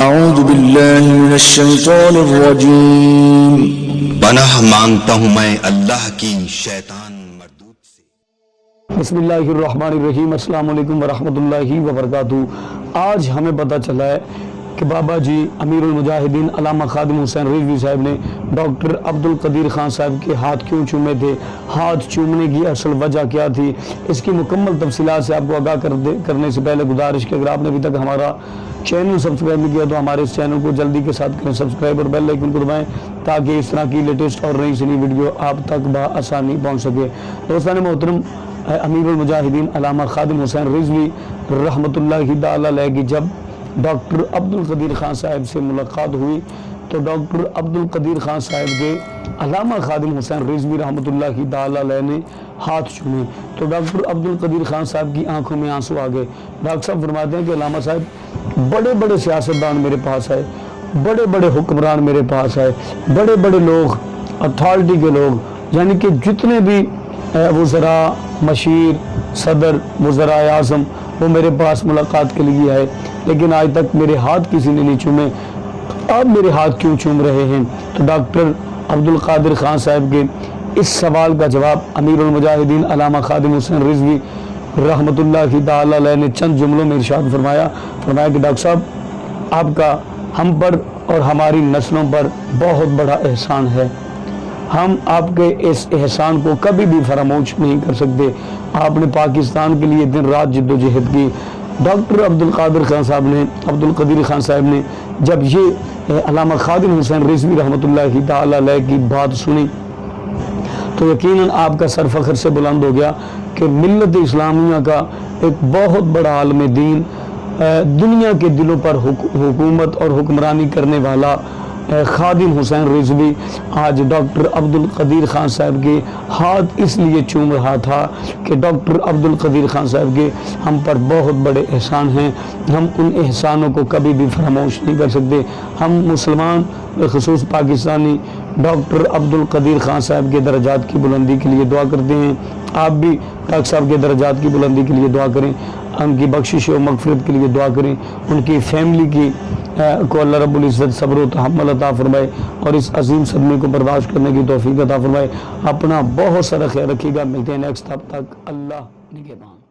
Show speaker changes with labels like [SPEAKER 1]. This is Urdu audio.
[SPEAKER 1] اعوذ باللہ من الشیطان الرجیم۔
[SPEAKER 2] پناہ مانگتا ہوں میں اللہ کی شیطان مردود سے۔
[SPEAKER 3] بسم اللہ الرحمن الرحیم۔ السلام علیکم ورحمۃ اللہ وبرکاتہ۔ آج ہمیں پتہ چلا ہے کہ بابا جی امیر المجاہدین علامہ خادم حسین رضوی صاحب نے ڈاکٹر عبدالقدیر خان صاحب کے ہاتھ کیوں چومے تھے، ہاتھ چومنے کی اصل وجہ کیا تھی، اس کی مکمل تفصیلات سے آپ کو آگاہ کرنے سے پہلے گزارش کہ اگر آپ نے ابھی تک ہمارا چینل سبسکرائب نہیں کیا تو ہمارے اس چینل کو جلدی کے ساتھ کریں سبسکرائب اور بیل آئیکن کو دبائیں تاکہ اس طرح کی لیٹسٹ اور نئی سنی ویڈیو آپ تک بآسانی پہنچ سکے۔ دوستان محترم، امیر المجاہدین علامہ خادم حسین رضوی رحمۃ اللہ تعالی علیہ کی جب ڈاکٹر عبدالقدیر خان صاحب سے ملاقات ہوئی تو ڈاکٹر عبدالقدیر خان صاحب کے علامہ خادم حسین رضوی رحمۃ اللہ تعالی علیہ نے ہاتھ چومے تو ڈاکٹر عبدالقدیر خان صاحب کی آنکھوں میں آنسو آ گئے۔ ڈاکٹر صاحب فرماتے ہیں کہ علامہ صاحب بڑے بڑے سیاستدان میرے پاس آئے، بڑے بڑے حکمران میرے پاس آئے، بڑے بڑے لوگ، اتھارٹی کے لوگ، یعنی کہ جتنے بھی وزراء، مشیر، صدر، وزراء اعظم، وہ میرے پاس ملاقات کے لیے آئے، لیکن آج تک میرے ہاتھ کسی نے نہیں چومے، آپ میرے ہاتھ کیوں چوم رہے ہیں؟ تو ڈاکٹر عبدالقادر خان صاحب کے اس سوال کا جواب امیر المجاہدین علامہ خادم حسین رضوی رحمۃ اللہ تعالی علیہ نے چند جملوں میں ارشاد فرمایا کہ ڈاکٹر صاحب، آپ کا ہم پر اور ہماری نسلوں پر بہت بڑا احسان ہے، ہم آپ کے اس احسان کو کبھی بھی فراموش نہیں کر سکتے، آپ نے پاکستان کے لیے دن رات جد و جہد کی۔ ڈاکٹر عبدالقادر خان صاحب نے جب یہ علامہ خادم حسین رضوی رحمۃ اللہ تعالی علیہ کی بات سنی تو یقیناً آپ کا سر فخر سے بلند ہو گیا کہ ملت اسلامیہ کا ایک بہت بڑا عالم دین، دنیا کے دلوں پر حکومت اور حکمرانی کرنے والا خادم حسین رضوی آج ڈاکٹر عبدالقدیر خان صاحب کے ہاتھ اس لیے چوم رہا تھا کہ ڈاکٹر عبدالقدیر خان صاحب کے ہم پر بہت بڑے احسان ہیں، ہم ان احسانوں کو کبھی بھی فراموش نہیں کر سکتے۔ ہم مسلمان بخصوص پاکستانی ڈاکٹر عبدالقدیر خان صاحب کے درجات کی بلندی کے لیے دعا کرتے ہیں۔ آپ بھی ڈاکٹر صاحب کے درجات کی بلندی کے لیے دعا کریں، ان کی بخشش و مغفرت کے لیے دعا کریں، ان کی فیملی کی کو اللہ رب العزت صبر و تحمل عطا فرمائے اور اس عظیم صدمے کو برداشت کرنے کی توفیق عطا فرمائے۔ اپنا بہت سارا خیال رکھیے گا، ملتے ہیں نیکسٹ، تب تک اللہ نگہبان۔